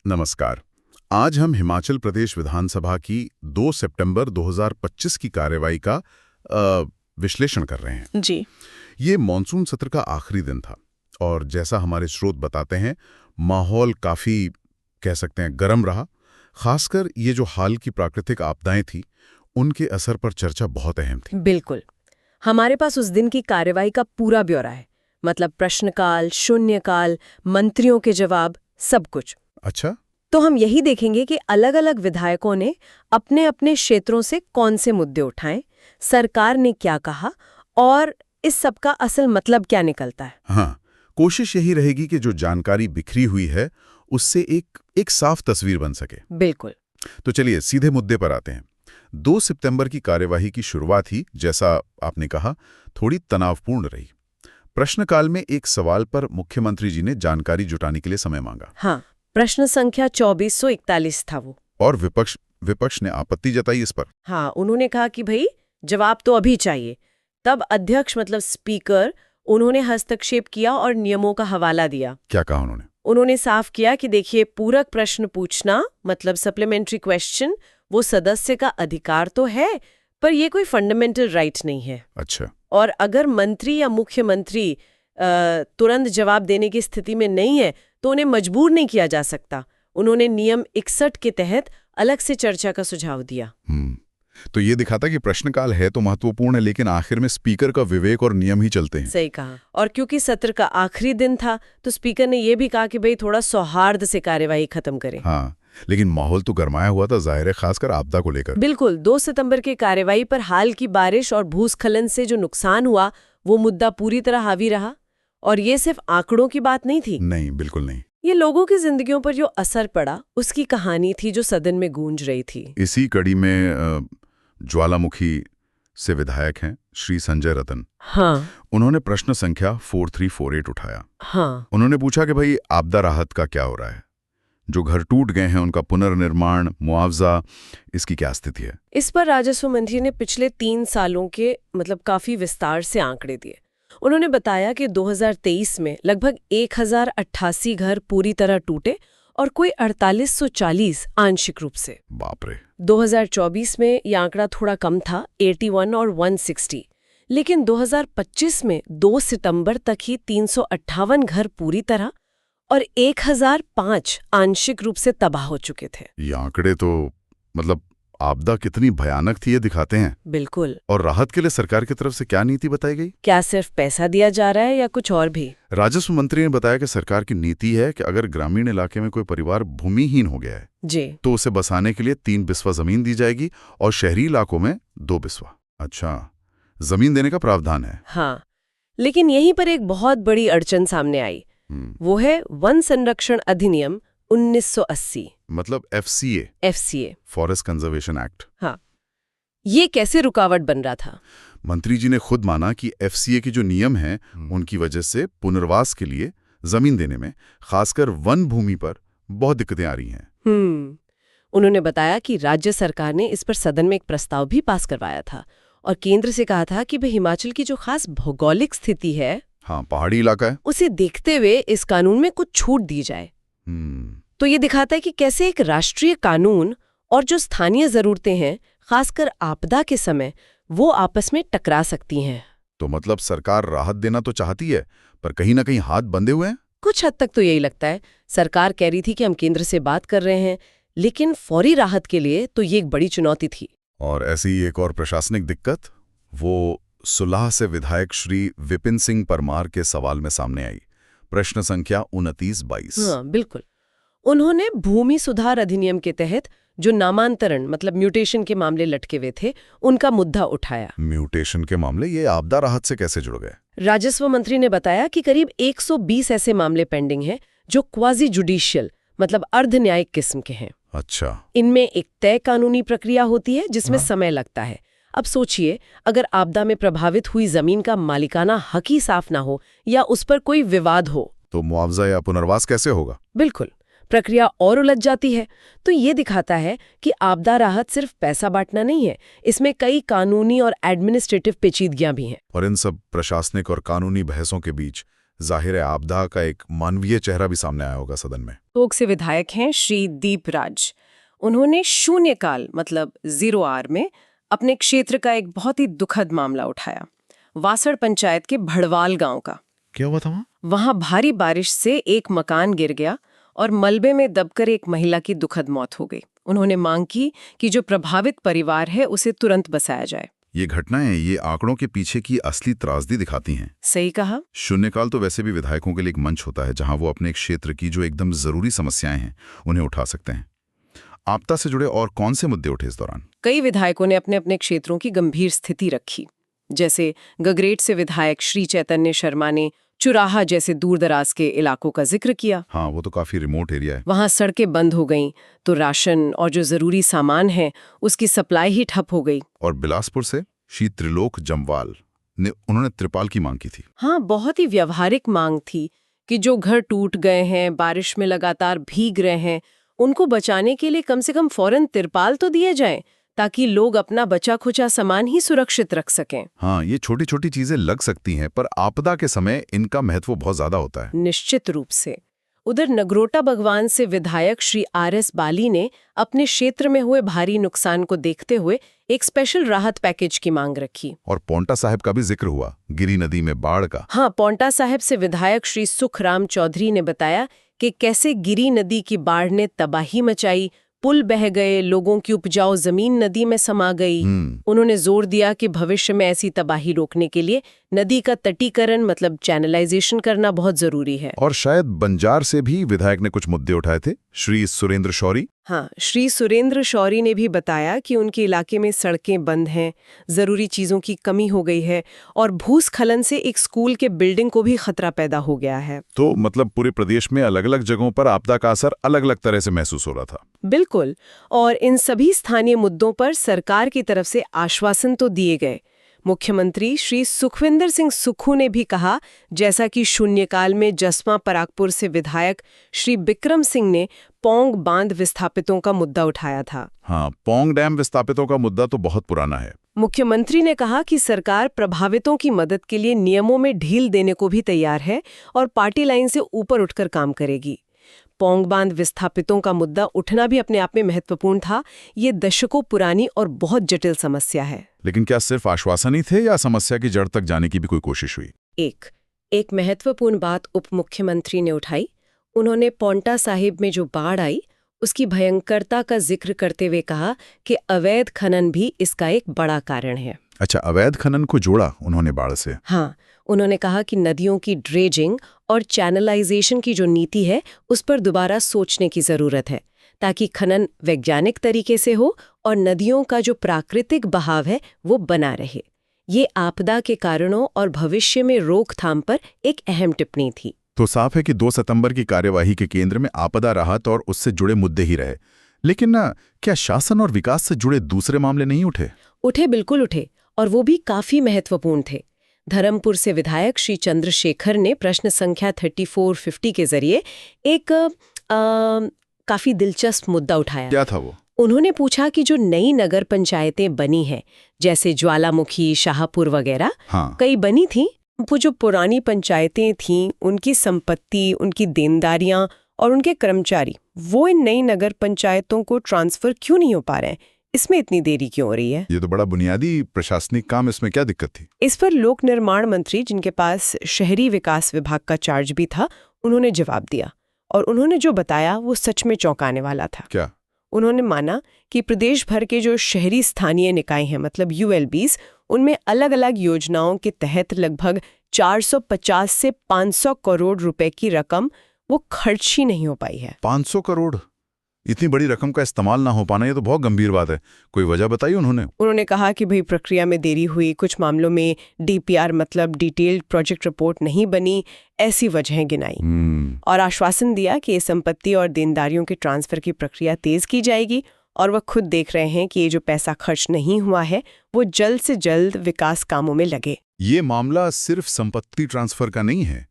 नमस्कार। आज हम हिमाचल प्रदेश विधानसभा की 2 सितंबर 2025 की कार्यवाही का विश्लेषण कर रहे हैं। जी। ये मॉनसून सत्र का आखिरी दिन था और जैसा हमारे स्रोत बताते हैं, माहौल काफी कह सकते हैं गर्म रहा। खासकर ये जो हाल की प्राकृतिक आपदाएं थी, उनके असर पर चर्चा बहुत अहम थी। बिल्कुल। हमारे पास उस दिन की कार्यवाही का पूरा ब्यौरा है, मतलब प्रश्नकाल, शून्यकाल, मंत्रियों के जवाब, सब कुछ। अच्छा। तो हम यही देखेंगे कि अलग-अलग विधायकों ने अपने अपने क्षेत्रों से कौन से मुद्दे उठाए, सरकार ने क्या कहा और इस सब का असल मतलब क्या निकलता है। हाँ, कोशिश यही रहेगी कि जो जानकारी बिखरी हुई है, उससे एक साफ तस्वीर बन सके। बिल्कुल। तो चलिए सीधे मुद्दे पर आते हैं। 2 सितंबर की कार्यवाही की शुरुआत ही, जैसा आपने कहा, थोड़ी तनावपूर्ण रही। प्रश्नकाल में एक सवाल पर मुख्यमंत्री जी ने जानकारी जुटाने के लिए समय मांगा। हाँ, प्रश्न संख्या 2441 था वो। और विपक्ष ने आपत्ति जताई इस पर। हाँ, उन्होंने कहा कि भाई जवाब तो अभी चाहिए। तब अध्यक्ष मतलब स्पीकर, उन्होंने हस्तक्षेप किया और नियमों का हवाला दिया। क्या कहा उन्होंने? उन्होंने साफ किया कि देखिए, पूरक प्रश्न पूछना मतलब सप्लीमेंट्री क्वेश्चन, वो सदस्य का अधिकार तो है, पर ये कोई फंडामेंटल राइट नहीं है। अच्छा। और अगर मंत्री या मुख्यमंत्री तुरंत जवाब देने की स्थिति में नहीं है, तो उन्हें मजबूर नहीं किया जा सकता। उन्होंने नियम 61 के तहत अलग से चर्चा का सुझाव दिया। तो ये दिखाता कि प्रश्नकाल है तो महत्वपूर्ण है, लेकिन आखिर में स्पीकर का विवेक और नियम ही चलते हैं। सही कहा। और क्योंकि सत्र का आखिरी दिन था, तो स्पीकर ने यह भी कहा कि भाई थोड़ा सौहार्द से कार्यवाही खत्म करें। हाँ, लेकिन माहौल तो गरमाया हुआ था, जाहिर है, खासकर आपदा को लेकर। बिल्कुल। 2 सितंबर की कार्यवाही पर हाल की बारिश और भूस्खलन से जो नुकसान हुआ, वो मुद्दा पूरी तरह हावी रहा। और ये सिर्फ आंकड़ों की बात नहीं थी। नहीं, बिल्कुल नहीं। ये लोगों की जिंदगियों पर जो असर पड़ा, उसकी कहानी थी जो सदन में गूंज रही थी। इसी कड़ी में ज्वालामुखी से विधायक हैं श्री संजय रतन। हाँ। उन्होंने प्रश्न संख्या 4348 उठाया। हाँ। उन्होंने पूछा कि भाई आपदा राहत का क्या हो रहा है, जो घर टूट गए हैं उनका पुनर्निर्माण, मुआवजा, इसकी क्या स्थिति है। इस पर राजस्व मंत्री ने पिछले 3 सालों के मतलब काफी विस्तार से आंकड़े दिए। उन्होंने बताया कि 2023 में लगभग 1088 घर पूरी तरह टूटे और कोई 4840 आंशिक रूप से। बाप रे। 2024 में यह आंकड़ा थोड़ा कम था, 81 और 160, लेकिन 2025 में 2 सितंबर तक ही 358 घर पूरी तरह और 1005 आंशिक रूप से तबाह हो चुके थे। ये आंकड़े तो मतलब आपदा कितनी भयानक थी ये दिखाते हैं। बिल्कुल। और राहत के लिए सरकार की तरफ से क्या नीति बताई गई? क्या सिर्फ पैसा दिया जा रहा है या कुछ और भी? राजस्व मंत्री ने बताया कि सरकार की नीति है कि अगर ग्रामीण इलाके में कोई परिवार भूमिहीन हो गया है जी, तो उसे बसाने के लिए 3 बिस्वा जमीन दी जाएगी और शहरी इलाकों में 2 बिस्वा। अच्छा, जमीन देने का प्रावधान है। हाँ, लेकिन यहीं पर एक बहुत बड़ी अड़चन सामने आई। वो है वन संरक्षण अधिनियम 1980, मतलब FCA, फॉरेस्ट कंजर्वेशन एक्ट। हाँ, ये कैसे रुकावट बन रहा था? मंत्री जी ने खुद माना कि FCA के जो नियम हैं उनकी वजह से पुनर्वास के लिए जमीन देने में, खासकर वन भूमि पर, बहुत दिक्कतें आ रही हैं। उन्होंने बताया कि राज्य सरकार ने इस पर सदन में एक प्रस्ताव भी पास करवाया था और केंद्र से कहा था कि भाई हिमाचल की जो खास भौगोलिक स्थिति है, हाँ, पहाड़ी इलाका है, उसे देखते हुए इस कानून में कुछ छूट दी जाए। तो ये दिखाता है कि कैसे एक राष्ट्रीय कानून और जो स्थानीय जरूरतें हैं, खासकर आपदा के समय, वो आपस में टकरा सकती हैं। तो मतलब सरकार राहत देना तो चाहती है, पर कहीं ना कहीं हाथ बंधे हुए हैं। कुछ हद तक तो यही लगता है। सरकार कह रही थी कि हम केंद्र से बात कर रहे हैं, लेकिन फौरी राहत के लिए तो ये एक बड़ी चुनौती थी। और ऐसी एक और प्रशासनिक दिक्कत, वो सुलह से विधायक श्री विपिन सिंह परमार के सवाल में सामने आई। प्रश्न संख्या 2922। हाँ, बिल्कुल। उन्होंने भूमि सुधार अधिनियम के तहत जो नामांतरण मतलब म्यूटेशन के मामले लटके हुए थे, उनका मुद्दा उठाया। म्यूटेशन के मामले ये आपदा राहत से कैसे जुड़ गए? राजस्व मंत्री ने बताया कि करीब 120 ऐसे मामले पेंडिंग हैं जो क्वाजी जुडिशियल मतलब अर्ध न्यायिक किस्म के हैं। अच्छा। इनमें एक तय कानूनी प्रक्रिया होती है जिसमें समय लगता है। अब सोचिए, अगर आपदा में प्रभावित हुई जमीन का मालिकाना हक ही साफ ना हो या उस पर कोई विवाद हो, तो मुआवजा या पुनर्वास कैसे होगा? बिल्कुल, प्रक्रिया और उलझ जाती है। तो ये दिखाता है कि आपदा राहत सिर्फ पैसा बांटना नहीं है, इसमें कई कानूनी और एडमिनिस्ट्रेटिव पेचीदगियां भी हैं। और इन सब प्रशासनिक और कानूनी बहसों के बीच जाहिर है आपदा का एक मानवीय चेहरा भी सामने आया होगा सदन में। टोंक से विधायक हैं श्री दीपराज। उन्होंने शून्यकाल मतलब 0 आवर में अपने क्षेत्र का एक बहुत ही दुखद मामला उठाया, वासड़ पंचायत के भड़वाल गांव का। क्या हुआ था वहाँ? वहां भारी बारिश से एक मकान गिर गया और मलबे में दबकर एक महिला की दुखद मौत हो गई। उन्होंने मांग की कि जो प्रभावित परिवार है उसे तुरंत बसाया जाए। ये घटनाएं ये आंकड़ों के पीछे की असली त्रासदी दिखाती हैं। सही कहा। शून्यकाल तो वैसे भी विधायकों के लिए एक मंच होता है जहां वो अपने क्षेत्र की जो एकदम जरूरी समस्याएं हैं उन्हें उठा सकते हैं। आपदा से जुड़े और कौन से मुद्दे उठे इस दौरान? कई विधायकों ने अपने अपने क्षेत्रों की गंभीर स्थिति रखी। जैसे गगरेट से विधायक श्री चैतन्य शर्मा ने चुराहा जैसे दूरदराज के इलाकों का जिक्र किया। हाँ, वो तो काफी रिमोट एरिया है। वहां सड़कें बंद हो गईं तो राशन और जो जरूरी सामान है उसकी सप्लाई ही ठप हो गई। और बिलासपुर से श्री त्रिलोक जम्वाल ने उन्होंने त्रिपाल की मांग की थी। हाँ, बहुत ही व्यवहारिक मांग थी कि जो घर टूट गए हैं, बारिश में लगातार भीग रहे हैं, उनको बचाने के लिए कम से कम फौरन तिरपाल तो दिए जाए ताकि लोग अपना बचा खुचा सामान ही सुरक्षित रख सकें। हाँ, ये छोटी छोटी चीजें लग सकती हैं पर आपदा के समय इनका महत्व बहुत ज्यादा होता है। निश्चित रूप से। उधर नगरोटा भगवान से विधायक श्री RS बाली ने अपने क्षेत्र में हुए भारी नुकसान को देखते हुए एक स्पेशल राहत पैकेज की मांग रखी। और पोंटा साहिब का भी जिक्र हुआ, गिरी नदी में बाढ़ का। हाँ, पोंटा साहिब से विधायक श्री सुखराम चौधरी ने बताया कि कैसे गिरी नदी की बाढ़ ने तबाही मचाई, पुल बह गए, लोगों की उपजाऊ जमीन नदी में समा गई। उन्होंने जोर दिया कि भविष्य में ऐसी तबाही रोकने के लिए नदी का तटीकरण मतलब चैनलाइजेशन करना बहुत जरूरी है। और शायद बंजार से भी विधायक ने कुछ मुद्दे उठाए थे, श्री सुरेंद्र शौरी। हाँ, श्री सुरेंद्र शौरी ने भी बताया कि उनके इलाके में सड़कें बंद हैं, जरूरी चीजों की कमी हो गई है और भूस्खलन से एक स्कूल के बिल्डिंग को भी खतरा पैदा हो गया है। तो मतलब पूरे प्रदेश में अलग अलग जगहों पर आपदा का असर अलग अलग तरह से महसूस हो रहा था। बिल्कुल, और इन सभी स्थानीय मुद्दों पर सरकार की तरफ से आश्वासन तो दिए गए। मुख्यमंत्री श्री सुखविंदर सिंह सुक्खू ने भी कहा, जैसा कि शून्यकाल में जसवा परागपुर से विधायक श्री बिक्रम सिंह ने पौंग बांध विस्थापितों का मुद्दा उठाया था। हाँ, पौंग डैम विस्थापितों का मुद्दा तो बहुत पुराना है। मुख्यमंत्री ने कहा कि सरकार प्रभावितों की मदद के लिए नियमों में ढील देने को भी तैयार है और पार्टी लाइन से ऊपर उठकर काम करेगी। पौंग बांध विस्थापितों का मुद्दा उठना भी अपने आप में महत्वपूर्ण था। ये दशकों पुरानी और बहुत जटिल समस्या है। लेकिन क्या सिर्फ आश्वासन ही थे या समस्या की जड़ तक जाने की भी कोई कोशिश हुई? एक महत्वपूर्ण बात उप मुख्यमंत्री ने उठाई। उन्होंने पोंटा साहिब में जो बाढ़ आई उसकी भयंकरता का जिक्र करते हुए कहा कि अवैध खनन भी इसका एक बड़ा कारण है। अच्छा, अवैध खनन को जोड़ा उन्होंने बाढ़ से? हाँ, उन्होंने कहा कि नदियों की ड्रेजिंग और चैनलाइजेशन की जो नीति है उस पर दोबारा सोचने की जरूरत है ताकि खनन वैज्ञानिक तरीके से हो और नदियों का जो प्राकृतिक बहाव है वो बना रहे। ये आपदा के कारणों और भविष्य में रोकथाम पर एक अहम टिप्पणी थी। तो साफ है कि 2 सितंबर की कार्यवाही के केंद्र में आपदा राहत और उससे जुड़े मुद्दे ही रहे। लेकिन क्या शासन और विकास से जुड़े दूसरे मामले नहीं उठे? उठे, बिल्कुल उठे, और वो भी काफी महत्वपूर्ण थे। धर्मपुर से विधायक श्री चंद्रशेखर ने प्रश्न संख्या 3450 के जरिए एक काफी दिलचस्प मुद्दा उठाया। क्या था वो? उन्होंने पूछा कि जो नई नगर पंचायतें बनी हैं, जैसे ज्वालामुखी, शाहपुर वगैरह, हाँ, कई बनी थी, वो जो पुरानी पंचायतें थीं, उनकी संपत्ति, उनकी देनदारियां और उनके कर्मचारी, वो इन नई नगर पंचायतों को ट्रांसफर क्यों नहीं हो पा रहे हैं? इसमें इतनी देरी क्यों हो रही है? ये तो बड़ा बुनियादी प्रशासनिक काम, इसमें क्या दिक्कत थी? इस पर लोक निर्माण मंत्री, जिनके पास शहरी विकास विभाग का चार्ज भी था, उन्होंने जवाब दिया और उन्होंने जो बताया वो सच में चौंकाने वाला था। क्या? उन्होंने माना कि प्रदेश भर के जो शहरी स्थानीय निकाय हैं मतलब ULBs, उनमें अलग अलग योजनाओं के तहत लगभग 450 से 500 करोड़ रुपए की रकम वो खर्च ही नहीं हो पाई है। 500 करोड़? इतनी बड़ी रकम का इस्तेमाल ना हो पाना, ये तो बहुत गंभीर बात है। कोई वजह बताई उन्होंने कहा कि भाई प्रक्रिया में देरी हुई, कुछ मामलों में DPR मतलब डिटेल्ड प्रोजेक्ट रिपोर्ट नहीं बनी, ऐसी वजहें गिनाई और आश्वासन दिया कि संपत्ति और देनदारियों के ट्रांसफर की प्रक्रिया तेज की जाएगी और वह खुद देख रहे हैं कि ये जो पैसा खर्च नहीं हुआ है वो जल्द से जल्द विकास कामों में लगे। ये मामला सिर्फ संपत्ति ट्रांसफर का नहीं है,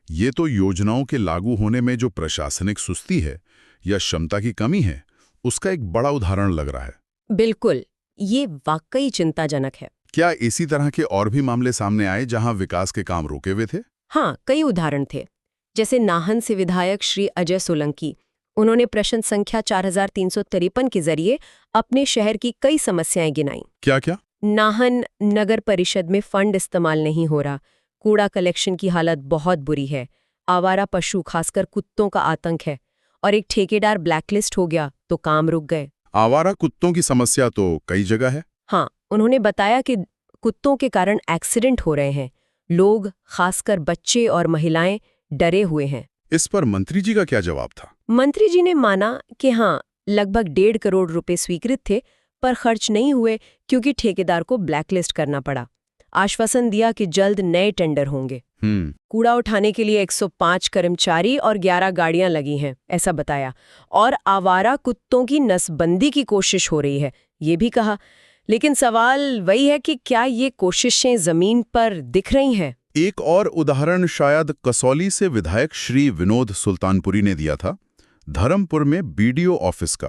ये तो योजनाओं के लागू होने में जो प्रशासनिक सुस्ती है या क्षमता की कमी है उसका एक बड़ा उदाहरण लग रहा है। बिल्कुल, ये वाकई चिंताजनक है। क्या इसी तरह के और भी मामले सामने आए जहां विकास के काम रुके हुए थे? हाँ, कई उदाहरण थे। जैसे नाहन से विधायक श्री अजय सोलंकी, उन्होंने प्रश्न संख्या 4353 के जरिए अपने शहर की कई समस्याएं गिनाई। क्या क्या? नाहन नगर परिषद में फंड इस्तेमाल नहीं हो रहा, कूड़ा कलेक्शन की हालत बहुत बुरी है, आवारा पशु खासकर कुत्तों का आतंक है, और एक ठेकेदार ब्लैकलिस्ट हो गया तो काम रुक गए। आवारा कुत्तों की समस्या तो कई जगह है। हाँ, उन्होंने बताया कि कुत्तों के कारण एक्सीडेंट हो रहे हैं, लोग खासकर बच्चे और महिलाएं डरे हुए हैं। इस पर मंत्री जी का क्या जवाब था? मंत्री जी ने माना कि हाँ, लगभग 1.5 करोड़ रुपए स्वीकृत थे, पर खर्च नहीं हुए क्योंकि ठेकेदार को ब्लैकलिस्ट करना पड़ा। आश्वासन दिया कि जल्द नए टेंडर होंगे। कूड़ा उठाने के लिए 105 कर्मचारी और 11 गाड़ियां लगी हैं, ऐसा बताया। और आवारा कुत्तों की नसबंदी की कोशिश हो रही है, ये भी कहा। लेकिन सवाल वही है कि क्या ये कोशिशें जमीन पर दिख रही हैं? एक और उदाहरण शायद कसौली से विधायक श्री विनोद सुल्तानपुरी ने दिया था, धर्मपुर में बीडीओ ऑफिस का।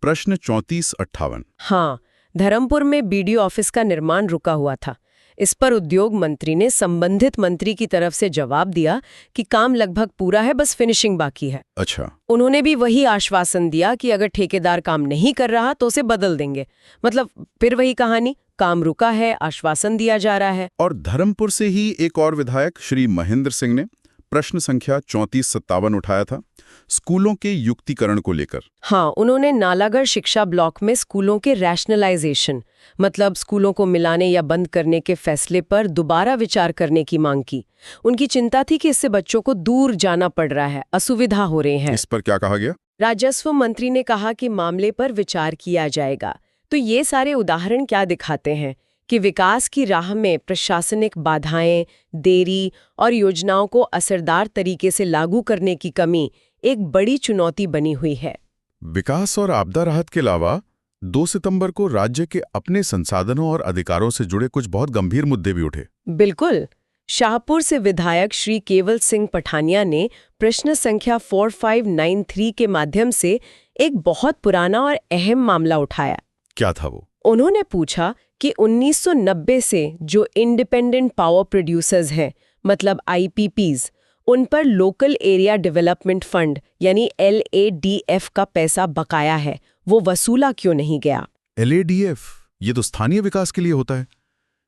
प्रश्न 3458। हाँ, धर्मपुर में बीडीओ ऑफिस का निर्माण रुका हुआ था। इस पर उद्योग मंत्री ने संबंधित मंत्री की तरफ से जवाब दिया कि काम लगभग पूरा है, बस फिनिशिंग बाकी है। अच्छा। उन्होंने भी वही आश्वासन दिया कि अगर ठेकेदार काम नहीं कर रहा तो उसे बदल देंगे। मतलब फिर वही कहानी, काम रुका है, आश्वासन दिया जा रहा है। और धर्मपुर से ही एक और विधायक श्री महेंद्र सिंह ने प्रश्न संख्या 3457 उठाया था, स्कूलों के युक्तिकरण को लेकर। हाँ, उन्होंने नालागढ़ शिक्षा ब्लॉक में स्कूलों के रैशनलाइजेशन, मतलब स्कूलों को मिलाने या बंद करने के फैसले पर दोबारा विचार करने की मांग की। उनकी चिंता थी कि इससे बच्चों को दूर जाना पड़ रहा है, असुविधा हो रही है। इस पर क्या कहा गया? राजस्व मंत्री ने कहा कि मामले पर विचार किया जाएगा। तो ये सारे उदाहरण क्या दिखाते हैं कि विकास की राह में प्रशासनिक बाधाएं, देरी और योजनाओं को असरदार तरीके से लागू करने की कमी एक बड़ी चुनौती बनी हुई है। विकास और आपदा राहत के अलावा 2 सितंबर को राज्य के अपने संसाधनों और अधिकारों से जुड़े कुछ बहुत गंभीर मुद्दे भी उठे। बिल्कुल। शाहपुर से विधायक श्री केवल सिंह पठानिया ने प्रश्न संख्या 4593 के माध्यम से एक बहुत पुराना और अहम मामला उठाया। क्या था वो? उन्होंने पूछा कि 1990 से जो इंडिपेंडेंट पावर प्रोड्यूसर्स हैं, मतलब IPPs, उन पर लोकल एरिया डेवलपमेंट फंड यानी LADF का पैसा बकाया है, वो वसूला क्यों नहीं गया? LADF ये तो स्थानीय विकास के लिए होता है।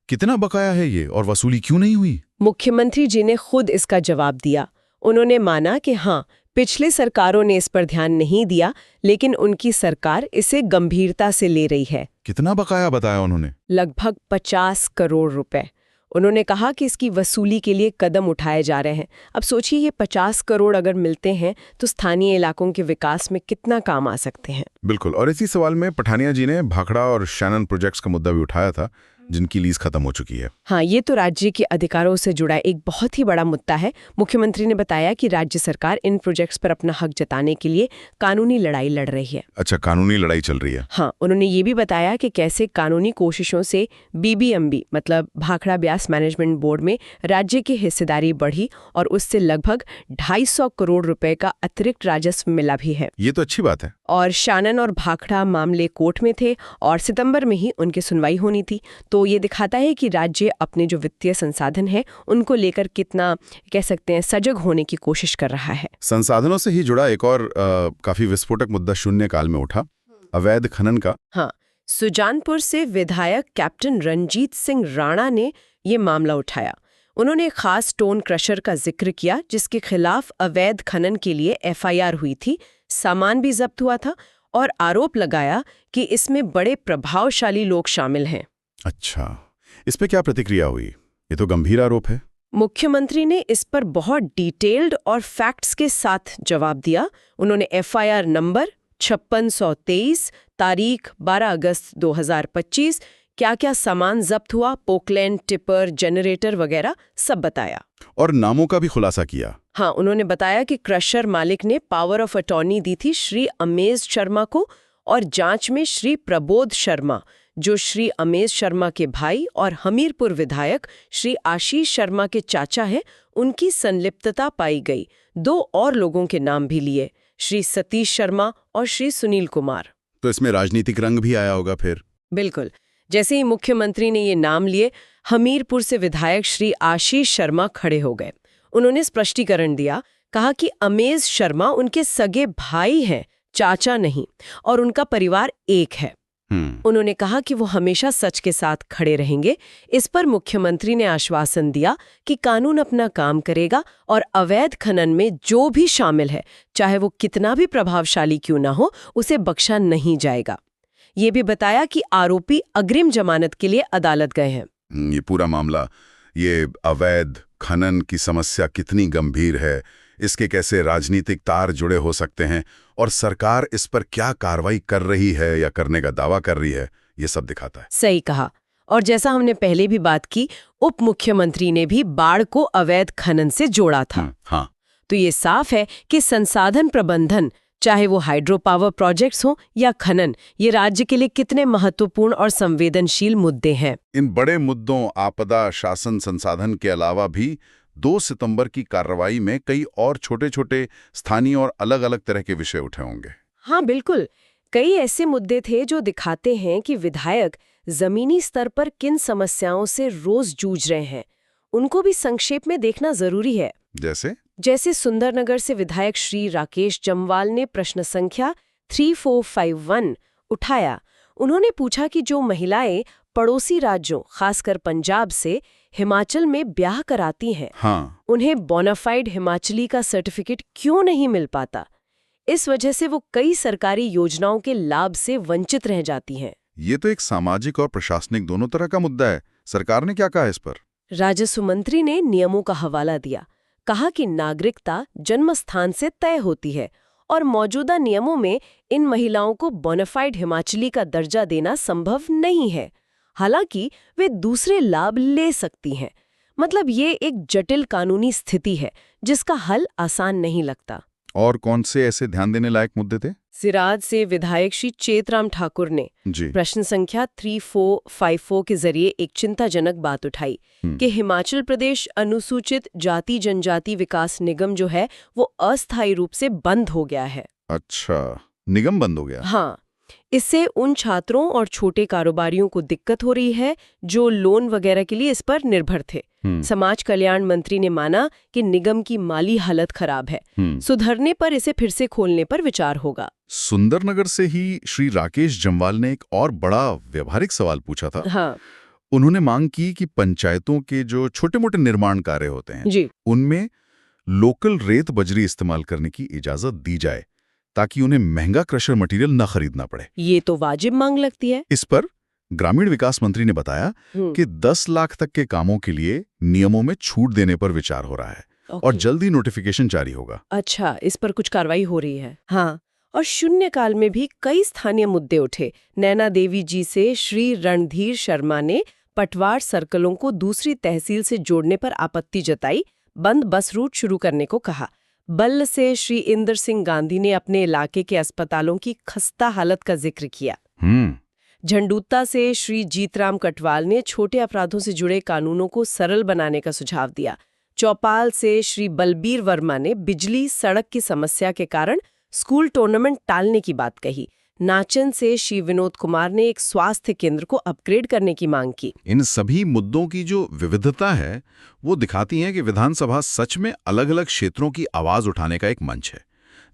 कितना बकाया है ये और वसूली क्यों नहीं हुई? मुख्यमंत्री जी ने खुद इसका जवाब दिया। उन्होंने माना कि हाँ, पिछले सरकारों ने इस पर ध्यान नहीं दिया, लेकिन उनकी सरकार इसे गंभीरता से ले रही है। कितना बकाया बताया उन्होंने? लगभग 50 करोड़ रुपए। उन्होंने कहा कि इसकी वसूली के लिए कदम उठाए जा रहे हैं। अब सोचिए, ये 50 करोड़ अगर मिलते हैं तो स्थानीय इलाकों के विकास में कितना काम आ सकते हैं। बिल्कुल। और इसी सवाल में पठानिया जी ने भाखड़ा और शैनन प्रोजेक्ट्स का मुद्दा भी उठाया था, जिनकी लीज खत्म हो चुकी है। हाँ, ये तो राज्य के अधिकारों से जुड़ा एक बहुत ही बड़ा मुद्दा है। मुख्यमंत्री ने बताया कि राज्य सरकार इन प्रोजेक्ट्स पर अपना हक जताने के लिए कानूनी लड़ाई लड़ रही है। अच्छा, कानूनी लड़ाई चल रही है। हाँ, उन्होंने ये भी बताया कि कैसे कानूनी कोशिशों से BBMB मतलब भाखड़ा ब्यास मैनेजमेंट बोर्ड में राज्य की हिस्सेदारी बढ़ी और उससे लगभग 250 करोड़ रुपए का अतिरिक्त राजस्व मिला भी है। ये तो अच्छी बात है। और शानन और भाखड़ा मामले कोर्ट में थे और सितंबर में ही उनकी सुनवाई होनी थी। तो ये दिखाता है कि राज्य अपने जो वित्तीय संसाधन है उनको लेकर कितना, कह सकते हैं, सजग होने की कोशिश कर रहा है। संसाधनों से ही जुड़ा एक और काफी विस्फोटक मुद्दा शून्यकाल में उठा, अवैध खनन का। हाँ, सुजानपुर से विधायक कैप्टन रंजीत सिंह राणा ने ये मामला उठाया। उन्होंने एक खास स्टोन क्रशर का जिक्र किया जिसके खिलाफ अवैध खनन के लिए FIR हुई थी, सामान भी जब्त हुआ था और आरोप लगाया कि इसमें बड़े प्रभावशाली लोग शामिल हैं। अच्छा, इस पे क्या प्रतिक्रिया हुई? ये तो गंभीर आरोप है। मुख्यमंत्री ने इस पर बहुत डिटेल्ड और फैक्ट्स के साथ जवाब दिया। उन्होंने FIR नंबर 5623, तारीख 12 अगस्त 2025, क्या-क्या सामान जब्त हुआ, पोकलैंड, टिपर, जनरेटर वगैरह सब बताया। और नामों का भी खुलासा किया। हाँ, उन्होंने बताया कि क्रशर मालिक ने पावर ऑफ अटॉर्नी दी थी श्री अमेज शर्मा को, और जांच में श्री प्रबोध शर्मा, जो श्री अमेज शर्मा के भाई और हमीरपुर विधायक श्री आशीष शर्मा के चाचा हैं, उनकी संलिप्तता पाई गई। 2 और लोगों के नाम भी लिए, श्री सतीश शर्मा और श्री सुनील कुमार। तो इसमें राजनीतिक रंग भी आया होगा फिर? बिल्कुल। जैसे ही मुख्यमंत्री ने ये नाम लिए, हमीरपुर से विधायक श्री आशीष शर्मा खड़े हो गए। उन्होंने स्पष्टीकरण दिया, कहा कि अमेज शर्मा उनके सगे भाई हैं, चाचा नहीं, और उनका परिवार एक है। उन्होंने कहा कि वो हमेशा सच के साथ खड़े रहेंगे। इस पर मुख्यमंत्री ने आश्वासन दिया कि कानून अपना काम करेगा और अवैध खनन में जो भी शामिल है, चाहे वो कितना भी प्रभावशाली क्यों ना हो, उसे बख्शा नहीं जाएगा। ये भी बताया कि आरोपी अग्रिम जमानत के लिए अदालत गए हैं। ये पूरा मामला, ये अवैध खनन की समस्या कितनी गंभीर है, इसके कैसे राजनीतिक तार जुड़े हो सकते हैं और सरकार इस पर क्या कार्रवाई कर रही है या करने का दावा कर रही है, ये सब दिखाता है। सही कहा। और जैसा हमने पहले भी बात की, उप मुख्यमंत्री ने भी बाढ़ को अवैध खनन से जोड़ा था। हाँ। तो ये साफ है कि संसाधन प्रबंधन, चाहे वो हाइड्रो पावर प्रोजेक्ट्स हो या खनन, ये राज्य के लिए कितने महत्वपूर्ण और संवेदनशील मुद्दे हैं। इन बड़े मुद्दों, आपदा, शासन, संसाधन के अलावा भी 2 सितंबर की कार्रवाई में कई और छोटे छोटे स्थानीय और अलग अलग तरह के विषय उठे होंगे। हाँ बिल्कुल, कई ऐसे मुद्दे थे जो दिखाते हैं कि विधायक जमीनी स्तर पर किन समस्याओं से रोज जूझ रहे हैं। उनको भी संक्षेप में देखना जरूरी है। जैसे सुंदरनगर से विधायक श्री राकेश जम्वाल ने प्रश्न संख्या 3451 उठाया। उन्होंने पूछा कि जो महिलाएं पड़ोसी राज्यों, खासकर पंजाब से हिमाचल में ब्याह कराती हैं, उन्हें बोनाफाइड हिमाचली का सर्टिफिकेट क्यों नहीं मिल पाता। इस वजह से वो कई सरकारी योजनाओं के लाभ से वंचित रह जाती हैं। ये तो एक सामाजिक और प्रशासनिक दोनों तरह का मुद्दा है। सरकार ने क्या कहा इस पर? राजस्व मंत्री ने नियमों का हवाला दिया। कहा कि नागरिकता जन्म स्थान से तय होती है और मौजूदा नियमों में इन महिलाओं को बोनाफाइड हिमाचली का दर्जा देना संभव नहीं है। हालांकि वे दूसरे लाभ ले सकती हैं। मतलब ये एक जटिल कानूनी स्थिति है जिसका हल आसान नहीं लगता। और कौन से ऐसे ध्यान देने लायक मुद्दे थे? सिराज से विधायक श्री चेतराम ठाकुर ने प्रश्न संख्या 3454 के जरिए एक चिंताजनक बात उठाई कि हिमाचल प्रदेश अनुसूचित जाति जनजाति विकास निगम जो है वो अस्थायी रूप से बंद हो गया है। अच्छा, निगम बंद हो गया? हाँ, इससे उन छात्रों और छोटे कारोबारियों को दिक्कत हो रही है जो लोन वगैरह के लिए इस पर निर्भर थे। समाज कल्याण मंत्री ने माना कि निगम की माली हालत खराब है, सुधरने पर इसे फिर से खोलने पर विचार होगा। सुंदरनगर से ही श्री राकेश जम्वाल ने एक और बड़ा व्यवहारिक सवाल पूछा था। हाँ। उन्होंने मांग की कि पंचायतों के जो छोटे मोटे निर्माण कार्य होते हैं उनमें लोकल रेत बजरी इस्तेमाल करने की इजाजत दी जाए ताकि उन्हें महंगा क्रशर मटेरियल न खरीदना पड़े। ये तो वाजिब मांग लगती है। इस पर ग्रामीण विकास मंत्री ने बताया कि 10 लाख तक के कामों के लिए नियमों में छूट देने पर विचार हो रहा है और जल्दी नोटिफिकेशन जारी होगा। अच्छा, इस पर कुछ कार्रवाई हो रही है। हाँ, और शून्यकाल में भी कई स्थानीय मुद्दे उठे। नैना देवी जी से श्री रणधीर शर्मा ने पटवार सर्कलों को दूसरी तहसील से जोड़ने पर आपत्ति जताई, बंद बस रूट शुरू करने को कहा। बल्ल से श्री इंदर सिंह गांधी ने अपने इलाके के अस्पतालों की खस्ता हालत का जिक्र किया। झंडूता से श्री जीतराम कटवाल ने छोटे अपराधों से जुड़े कानूनों को सरल बनाने का सुझाव दिया। चौपाल से श्री बलबीर वर्मा ने बिजली सड़क की समस्या के कारण स्कूल टूर्नामेंट टालने की बात कही। नाचन से श्री विनोद कुमार ने एक स्वास्थ्य केंद्र को अपग्रेड करने की मांग की। इन सभी मुद्दों की जो विविधता है वो दिखाती है कि विधानसभा सच में अलग अलग क्षेत्रों की आवाज उठाने का एक मंच है,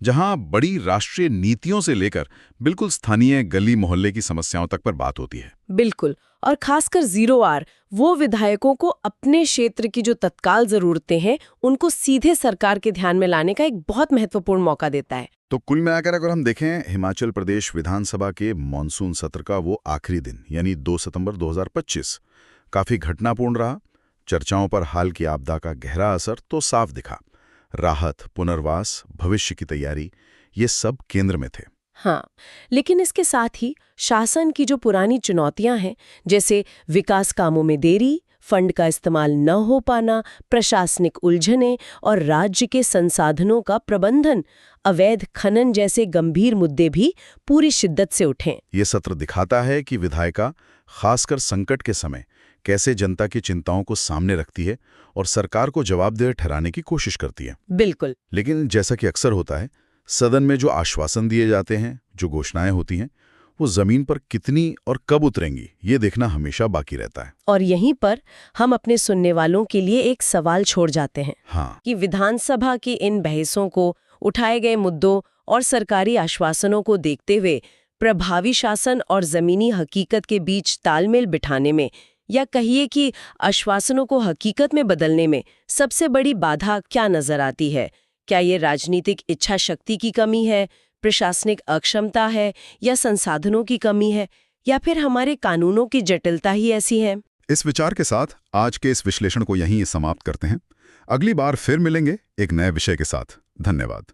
जहां बड़ी राष्ट्रीय नीतियों से लेकर बिल्कुल स्थानीय गली मोहल्ले की समस्याओं तक पर बात होती है। बिल्कुल, और खासकर 0R वो विधायकों को अपने क्षेत्र की जो तत्काल जरूरतें हैं उनको सीधे सरकार के ध्यान में लाने का एक बहुत महत्वपूर्ण मौका देता है। तो कुल मिलाकर अगर हम देखें, हिमाचल प्रदेश विधानसभा के मॉनसून सत्र का वो आखिरी दिन यानी 2 सितंबर 2025 काफी घटनापूर्ण रहा। चर्चाओं पर हाल की आपदा का गहरा असर तो साफ दिखा। राहत, पुनर्वास, भविष्य की तैयारी, ये सब केंद्र में थे। हाँ, लेकिन इसके साथ ही शासन की जो पुरानी चुनौतियां हैं, जैसे विकास कामों में देरी, फंड का इस्तेमाल न हो पाना, प्रशासनिक उलझनें और राज्य के संसाधनों का प्रबंधन, अवैध खनन जैसे गंभीर मुद्दे भी पूरी शिद्दत से उठे। ये सत्र दिखाता है कि विधायिका खासकर संकट के समय कैसे जनता की चिंताओं को सामने रखती है और सरकार को जवाबदेह ठहराने की कोशिश करती है। बिल्कुल। लेकिन जैसा कि अक्सर होता है, सदन में जो आश्वासन दिए जाते हैं, जो घोषणाएं होती हैं, वो जमीन पर कितनी और कब उतरेंगी, ये देखना हमेशा बाकी रहता है। और यहीं पर हम अपने सुनने वालों के लिए एक सवाल छोड़ जाते हैं हाँ, कि विधानसभा की इन बहसों को, उठाए गए मुद्दों और सरकारी आश्वासनों को देखते हुए प्रभावी शासन और जमीनी हकीकत के बीच तालमेल बिठाने में, या कहिए कि आश्वासनों को हकीकत में बदलने में सबसे बड़ी बाधा क्या नजर आती है? क्या ये राजनीतिक इच्छा शक्ति की कमी है, प्रशासनिक अक्षमता है, या संसाधनों की कमी है, या फिर हमारे कानूनों की जटिलता ही ऐसी है? इस विचार के साथ आज के इस विश्लेषण को यहीं समाप्त करते हैं। अगली बार फिर मिलेंगे एक नए विषय के साथ। धन्यवाद।